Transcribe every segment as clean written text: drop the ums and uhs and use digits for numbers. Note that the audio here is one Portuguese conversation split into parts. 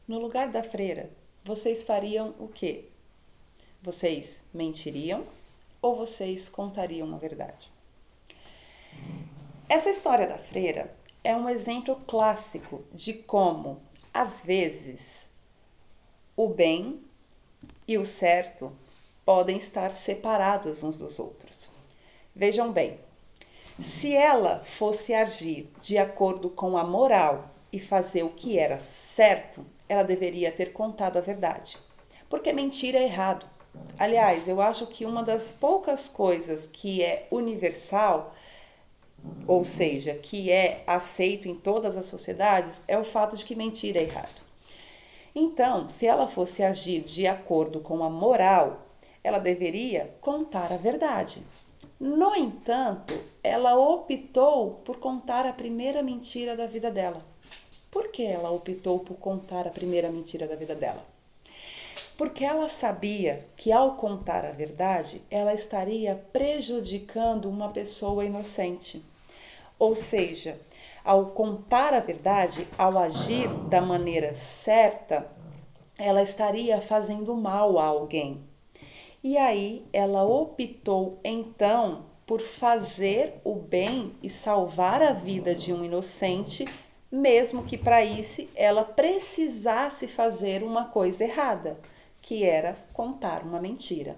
No lugar da freira, vocês fariam o quê? Vocês mentiriam ou vocês contariam a verdade? Essa história da freira é um exemplo clássico de como, às vezes, o bem e o certo podem estar separados uns dos outros. Vejam bem, se ela fosse agir de acordo com a moral e fazer o que era certo, ela deveria ter contado a verdade. Porque mentir é errado. Aliás, eu acho que uma das poucas coisas que é universal, ou seja, que é aceito em todas as sociedades, é o fato de que mentir é errado. Então, se ela fosse agir de acordo com a moral, ela deveria contar a verdade. No entanto, ela optou por contar a primeira mentira da vida dela. Por que ela optou por contar a primeira mentira da vida dela? Porque ela sabia que ao contar a verdade, ela estaria prejudicando uma pessoa inocente. Ou seja, ao contar a verdade, ao agir da maneira certa, ela estaria fazendo mal a alguém. E aí ela optou então por fazer o bem e salvar a vida de um inocente, mesmo que para isso ela precisasse fazer uma coisa errada, que era contar uma mentira.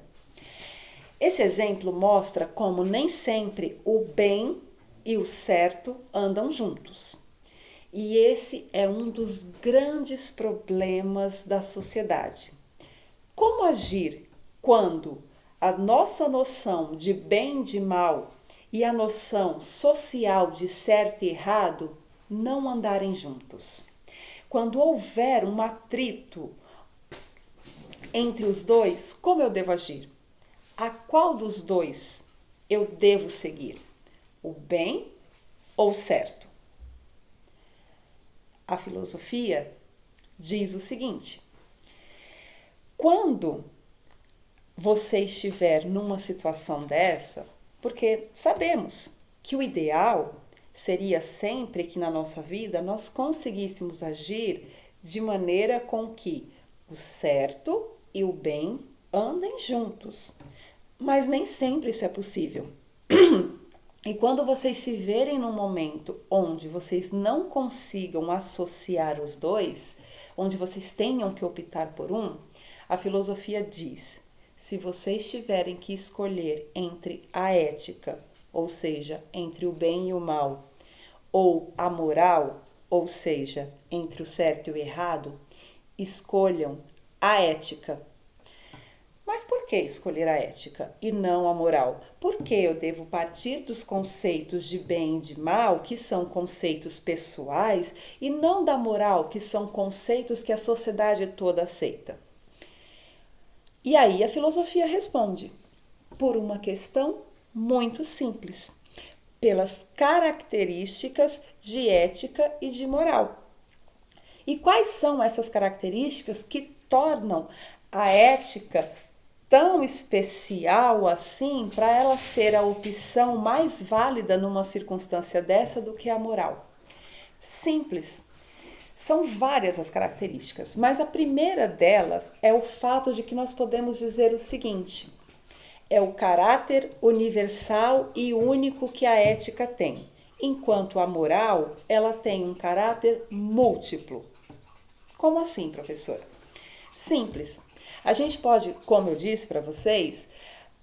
Esse exemplo mostra como nem sempre o bem e o certo andam juntos. E esse é um dos grandes problemas da sociedade. Como agir quando a nossa noção de bem e de mal e a noção social de certo e errado não andarem juntos? Quando houver um atrito entre os dois, como eu devo agir? A qual dos dois eu devo seguir? O bem ou o certo? A filosofia diz o seguinte: quando você estiver numa situação dessa, porque sabemos que o ideal seria sempre que na nossa vida nós conseguíssemos agir de maneira com que o certo e o bem andem juntos, mas nem sempre isso é possível. E quando vocês se verem num momento onde vocês não consigam associar os dois, onde vocês tenham que optar por um, a filosofia diz: se vocês tiverem que escolher entre a ética, ou seja, entre o bem e o mal, ou a moral, ou seja, entre o certo e o errado, escolham a ética. Mas por que escolher a ética e não a moral? Porque eu devo partir dos conceitos de bem e de mal, que são conceitos pessoais, e não da moral, que são conceitos que a sociedade toda aceita. E aí a filosofia responde: por uma questão muito simples, pelas características de ética e de moral. E quais são essas características que tornam a ética tão especial assim para ela ser a opção mais válida numa circunstância dessa do que a moral? Simples. São várias as características, mas a primeira delas é o fato de que nós podemos dizer o seguinte: é o caráter universal e único que a ética tem, enquanto a moral ela tem um caráter múltiplo. Como assim, professora? Simples. A gente pode, como eu disse para vocês,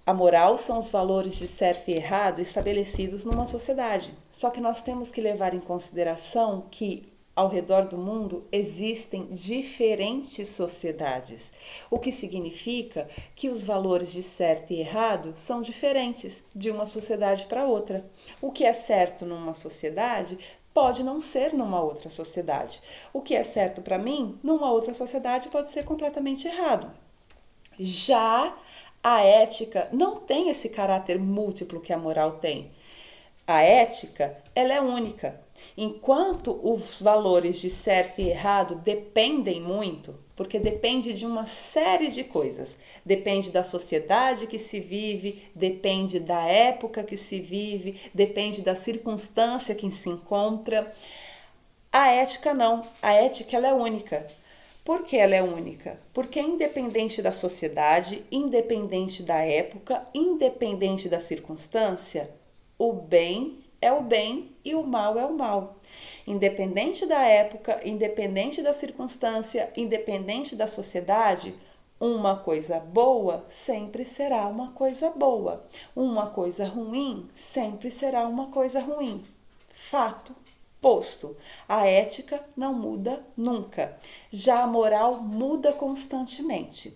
a moral são os valores de certo e errado estabelecidos numa sociedade. Só que nós temos que levar em consideração que ao redor do mundo existem diferentes sociedades, o que significa que os valores de certo e errado são diferentes de uma sociedade para outra. O que é certo numa sociedade pode não ser numa outra sociedade. O que é certo para mim, numa outra sociedade pode ser completamente errado. Já a ética não tem esse caráter múltiplo que a moral tem. A ética, ela é única. Enquanto os valores de certo e errado dependem muito, porque depende de uma série de coisas. Depende da sociedade que se vive, depende da época que se vive, depende da circunstância que se encontra. A ética não. A ética ela é única. Por que ela é única? Porque independente da sociedade, independente da época, independente da circunstância, o bem é o bem e o mal é o mal. Independente da época, independente da circunstância, independente da sociedade, uma coisa boa sempre será uma coisa boa. Uma coisa ruim sempre será uma coisa ruim. Fato posto. A ética não muda nunca. Já a moral muda constantemente.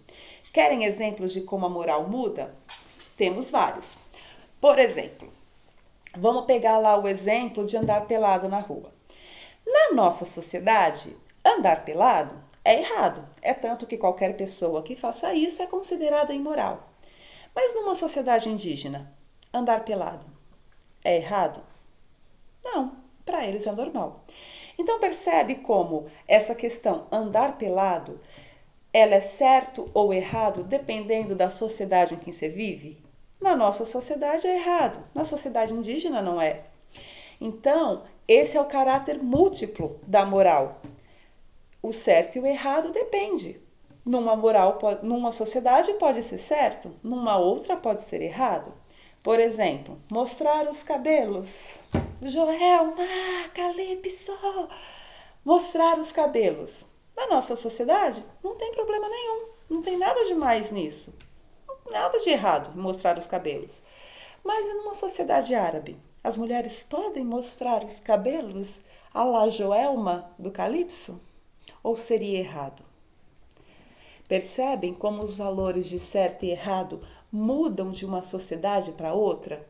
Querem exemplos de como a moral muda? Temos vários. Por exemplo, vamos pegar lá o exemplo de andar pelado na rua. Na nossa sociedade, andar pelado é errado. É tanto que qualquer pessoa que faça isso é considerada imoral. Mas numa sociedade indígena, andar pelado é errado? Não, para eles é normal. Então percebe como essa questão andar pelado, ela é certo ou errado dependendo da sociedade em que você vive? Na nossa sociedade é errado, na sociedade indígena não é. Então, esse é o caráter múltiplo da moral. O certo e o errado depende. Numa sociedade pode ser certo, numa outra pode ser errado. Por exemplo, mostrar os cabelos. Joelma, Calypso, mostrar os cabelos. Na nossa sociedade não tem problema nenhum, não tem nada de mais nisso. Nada de errado em mostrar os cabelos. Mas e numa sociedade árabe? As mulheres podem mostrar os cabelos à la Joelma do Calypso? Ou seria errado? Percebem como os valores de certo e errado mudam de uma sociedade para outra?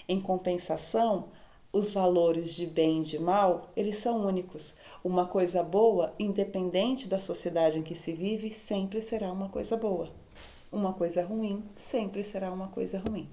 Em compensação, os valores de bem e de mal, eles são únicos. Uma coisa boa, independente da sociedade em que se vive, sempre será uma coisa boa. Uma coisa ruim sempre será uma coisa ruim.